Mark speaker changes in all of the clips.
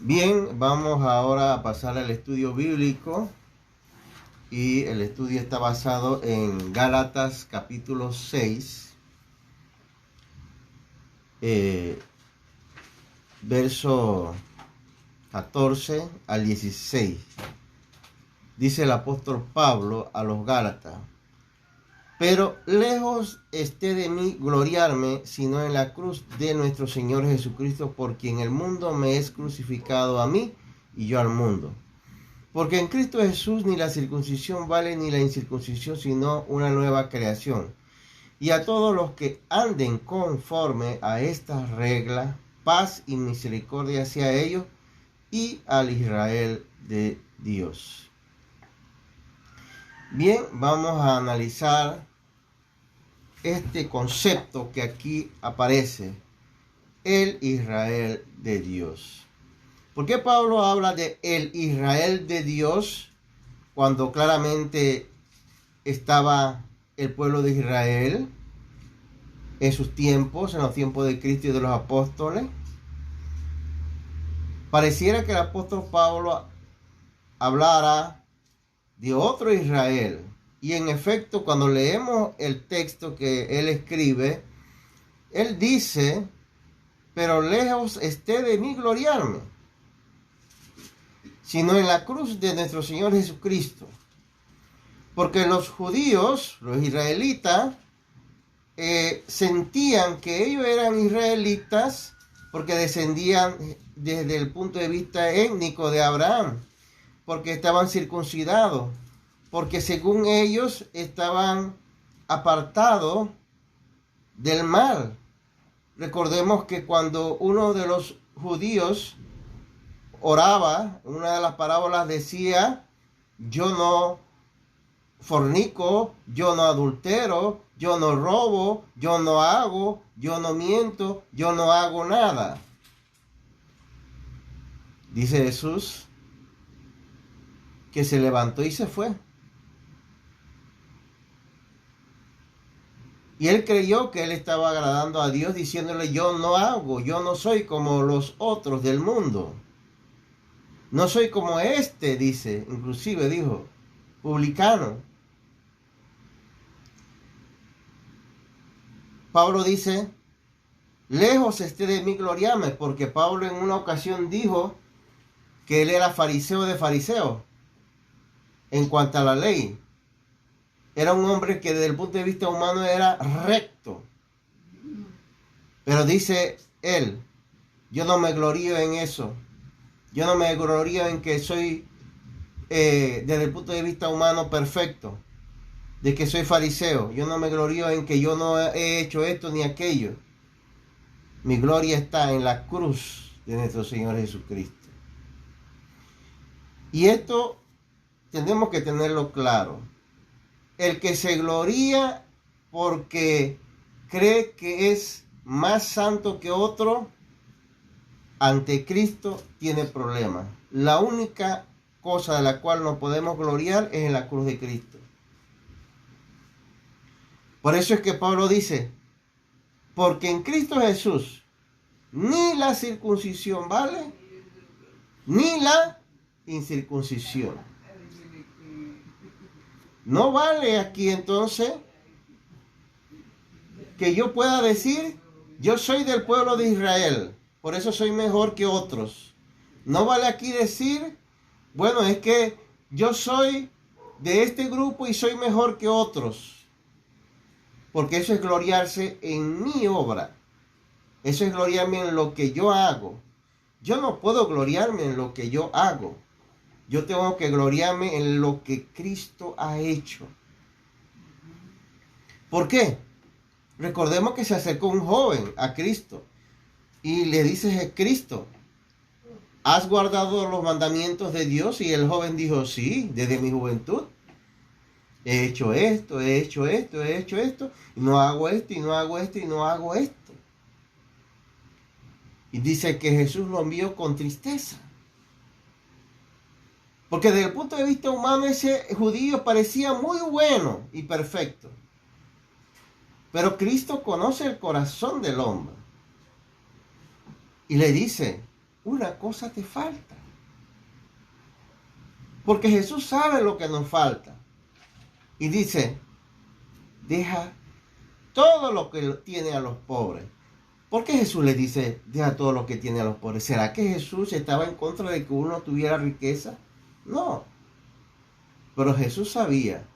Speaker 1: Bien, vamos ahora a pasar al estudio bíblico y el estudio está basado en Gálatas capítulo 6, verso 14 al 16. Dice el apóstol Pablo a los Gálatas: pero lejos esté de mí gloriarme, sino en la cruz de nuestro Señor Jesucristo, por quien el mundo me es crucificado a mí y yo al mundo. Porque en Cristo Jesús ni la circuncisión vale ni la incircuncisión, sino una nueva creación. Y a todos los que anden conforme a estas reglas, paz y misericordia sea ellos y al Israel de Dios. Bien, vamos a analizar este concepto que aquí aparece, el Israel de Dios. ¿Por qué Pablo habla de el Israel de Dios cuando claramente estaba el pueblo de Israel en sus tiempos, en los tiempos de Cristo y de los apóstoles? Pareciera que el apóstol Pablo hablara de otro Israel. Y en efecto, cuando leemos el texto que él escribe, él dice: pero lejos esté de mí gloriarme, sino en la cruz de nuestro Señor Jesucristo. Porque los judíos, los israelitas, sentían que ellos eran israelitas porque descendían desde el punto de vista étnico de Abraham, porque estaban circuncidados, porque según ellos estaban apartados del mal. Recordemos que cuando uno de los judíos oraba, una de las parábolas decía: yo no fornico, yo no adultero, yo no robo, yo no hago, yo no miento, yo no hago nada. Dice Jesús que se levantó y se fue. Y él creyó que él estaba agradando a Dios diciéndole: yo no hago, yo no soy como los otros del mundo. No soy como este, dice, inclusive dijo, publicano. Pablo dice: lejos esté de mí gloriarme, porque Pablo en una ocasión dijo que él era fariseo de fariseos en cuanto a la ley. Era un hombre que desde el punto de vista humano era recto. Pero dice él: yo no me glorío en eso. Yo no me glorío en que soy, desde el punto de vista humano, perfecto. De que soy fariseo. Yo no me glorío en que yo no he hecho esto ni aquello. Mi gloria está en la cruz de nuestro Señor Jesucristo. Y esto tenemos que tenerlo claro. El que se gloría porque cree que es más santo que otro, ante Cristo tiene problemas. La única cosa de la cual nos podemos gloriar es en la cruz de Cristo. Por eso es que Pablo dice: porque en Cristo Jesús ni la circuncisión vale, ni la incircuncisión. No vale aquí entonces que yo pueda decir: yo soy del pueblo de Israel, por eso soy mejor que otros. No vale aquí decir: bueno, es que yo soy de este grupo y soy mejor que otros. Porque eso es gloriarse en mi obra. Eso es gloriarme en lo que yo hago. Yo no puedo gloriarme en lo que yo hago. Yo tengo que gloriarme en lo que Cristo ha hecho. ¿Por qué? Recordemos que se acercó un joven a Cristo y le dice: Cristo, ¿has guardado los mandamientos de Dios? Y el joven dijo: sí, desde mi juventud. He hecho esto, he hecho esto, he hecho esto, y no hago esto, y no hago esto, y no hago esto. Y dice que Jesús lo envió con tristeza. Porque desde el punto de vista humano ese judío parecía muy bueno y perfecto. Pero Cristo conoce el corazón del hombre. Y le dice: una cosa te falta. Porque Jesús sabe lo que nos falta. Y dice, deja todo lo que tiene a los pobres. ¿Por qué Jesús le dice, deja todo lo que tiene a los pobres? ¿Será que Jesús estaba en contra de que uno tuviera riqueza? No. Pero Jesús sabía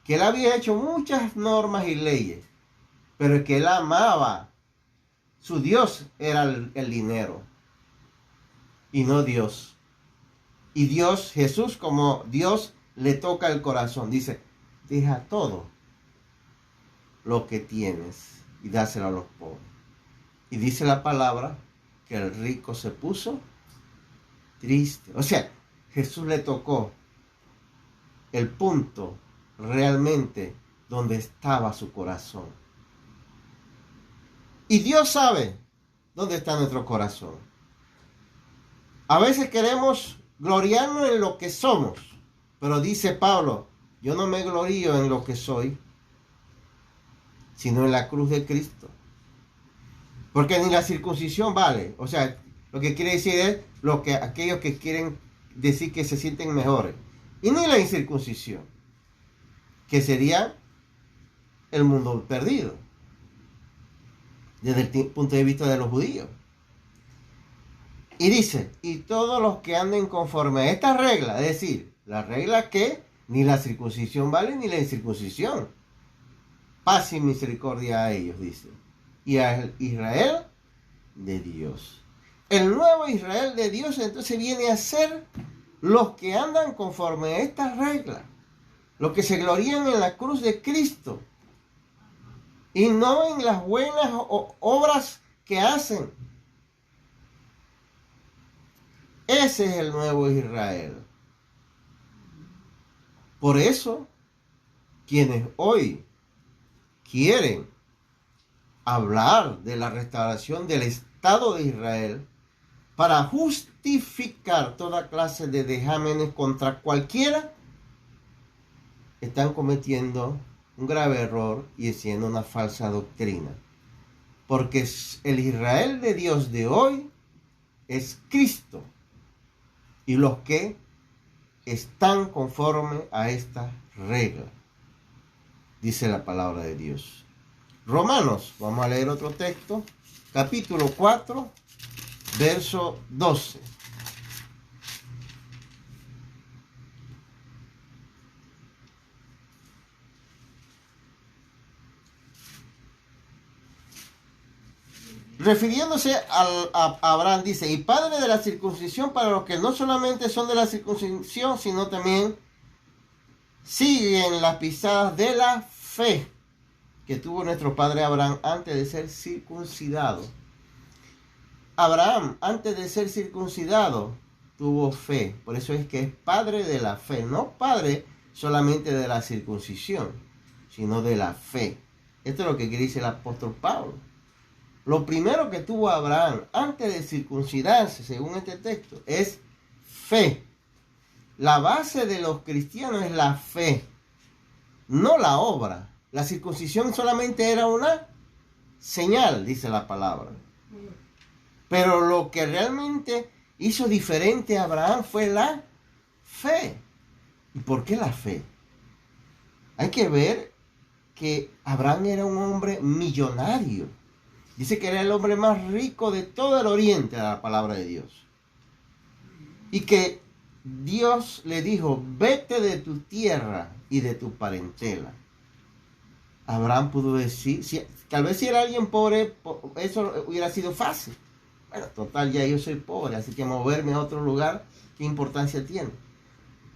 Speaker 1: que él había hecho muchas normas y leyes, pero que él amaba. Su Dios era el dinero y no Dios. Y Dios, Jesús como Dios, le toca el corazón. Dice, deja todo lo que tienes y dáselo a los pobres. Y dice la palabra que el rico se puso triste. O sea, Jesús le tocó el punto realmente donde estaba su corazón. Y Dios sabe dónde está nuestro corazón. A veces queremos gloriarnos en lo que somos, pero dice Pablo, yo no me glorío en lo que soy, sino en la cruz de Cristo. Porque ni la circuncisión vale. O sea, lo que quiere decir es aquellos que quieren decir que se sienten mejores. Y ni la incircuncisión, que sería el mundo perdido, desde el punto de vista de los judíos. Y dice, y todos los que anden conforme a esta regla, es decir, la regla que ni la circuncisión vale ni la incircuncisión, paz y misericordia a ellos, dice, y a Israel de Dios. El nuevo Israel de Dios entonces viene a ser los que andan conforme a estas reglas, los que se glorían en la cruz de Cristo y no en las buenas obras que hacen. Ese es el nuevo Israel. Por eso, quienes hoy quieren hablar de la restauración del Estado de Israel para justificar toda clase de vejámenes contra cualquiera, están cometiendo un grave error y haciendo una falsa doctrina. Porque el Israel de Dios de hoy es Cristo y los que están conforme a esta regla, dice la palabra de Dios. Romanos, vamos a leer otro texto, capítulo 4, verso 12. Refiriéndose a Abraham, dice, y padre de la circuncisión para los que no solamente son de la circuncisión, sino también siguen las pisadas de la fe que tuvo nuestro padre Abraham antes de ser circuncidado. Abraham, antes de ser circuncidado, tuvo fe. Por eso es que es padre de la fe. No padre solamente de la circuncisión, sino de la fe. Esto es lo que quiere decir el apóstol Pablo. Lo primero que tuvo Abraham antes de circuncidarse, según este texto, es fe. La base de los cristianos es la fe, no la obra. La circuncisión solamente era una señal, dice la palabra. Pero lo que realmente hizo diferente a Abraham fue la fe. ¿Y por qué la fe? Hay que ver que Abraham era un hombre millonario. Dice que era el hombre más rico de todo el oriente, a la palabra de Dios. Y que Dios le dijo, vete de tu tierra y de tu parentela. Abraham pudo decir, tal vez si era alguien pobre, eso hubiera sido fácil. Bueno, total, ya yo soy pobre, así que moverme a otro lugar, ¿qué importancia tiene?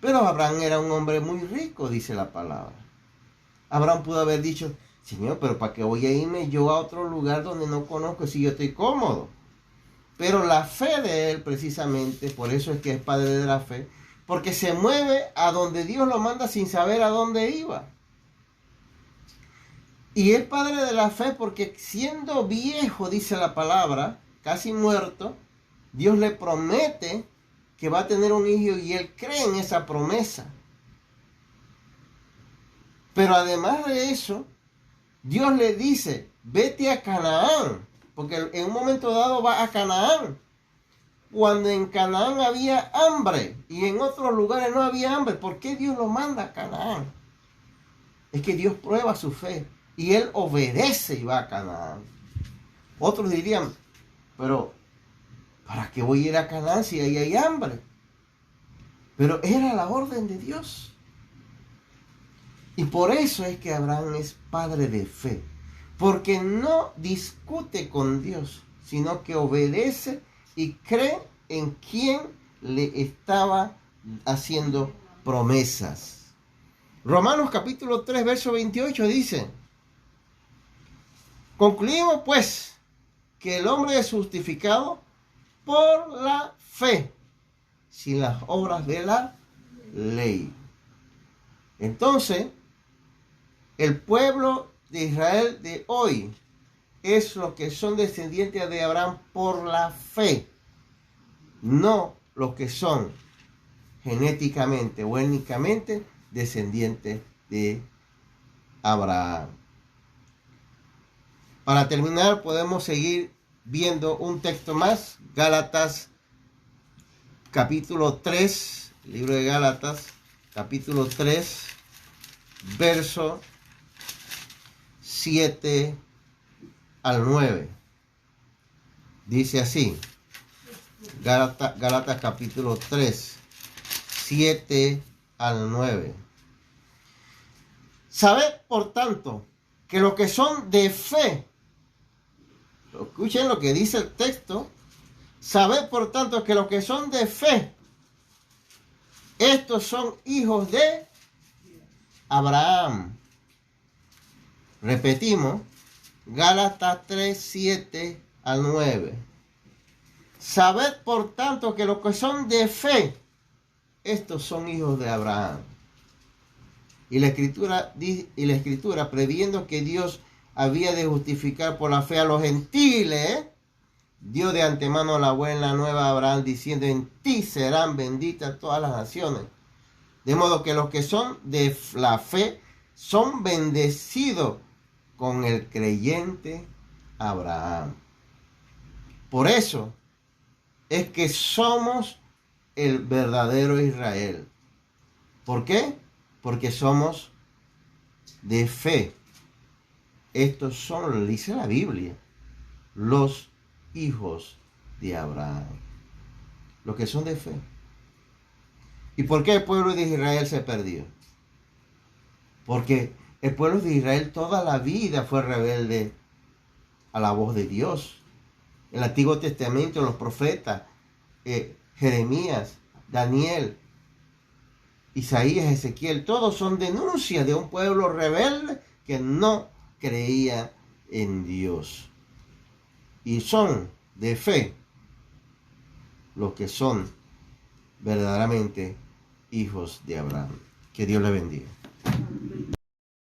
Speaker 1: Pero Abraham era un hombre muy rico, dice la palabra. Abraham pudo haber dicho, Señor, pero ¿para qué voy a irme yo a otro lugar donde no conozco si yo estoy cómodo? Pero la fe de él, precisamente, por eso es que es padre de la fe, porque se mueve a donde Dios lo manda sin saber a dónde iba. Y es padre de la fe porque siendo viejo, dice la palabra, casi muerto, Dios le promete que va a tener un hijo y él cree en esa promesa. Pero además de eso, Dios le dice, vete a Canaán, porque en un momento dado va a Canaán. cuando en Canaán había hambre y en otros lugares no había hambre? ¿Por qué Dios lo manda a Canaán? Es que Dios prueba su fe y él obedece y va a Canaán. Otros dirían, pero ¿para qué voy a ir a Canaán si ahí hay hambre? Pero era la orden de Dios. Y por eso es que Abraham es padre de fe. Porque no discute con Dios, sino que obedece y cree en quien le estaba haciendo promesas. Romanos capítulo 3, verso 28 dice: concluimos pues que el hombre es justificado por la fe, sin las obras de la ley. Entonces, el pueblo de Israel de hoy es los que son descendientes de Abraham por la fe, no los que son genéticamente o étnicamente descendientes de Abraham. Para terminar, podemos seguir viendo un texto más, Gálatas capítulo 3, libro de Gálatas, capítulo 3, verso 7 al 9. Dice así, Gálatas capítulo 3, 7 al 9. Sabed, por tanto, que los que son de fe, escuchen lo que dice el texto, sabed, por tanto, que los que son de fe, estos son hijos de Abraham. Repetimos, Gálatas 3, 7 al 9. Sabed, por tanto, que los que son de fe, estos son hijos de Abraham. Y la escritura, previendo que Dios había de justificar por la fe a los gentiles, dio de antemano la buena nueva a Abraham, diciendo: en ti serán benditas todas las naciones. De modo que los que son de la fe son bendecidos con el creyente Abraham. Por eso es que somos el verdadero Israel. ¿Por qué? Porque somos de fe. Estos son, dice la Biblia, los hijos de Abraham. Los que son de fe. ¿Y por qué el pueblo de Israel se perdió? Porque el pueblo de Israel toda la vida fue rebelde a la voz de Dios. El Antiguo Testamento, los profetas, Jeremías, Daniel, Isaías, Ezequiel, todos son denuncias de un pueblo rebelde que no creía en Dios. Y son de fe los que son verdaderamente hijos de Abraham. Que Dios les bendiga.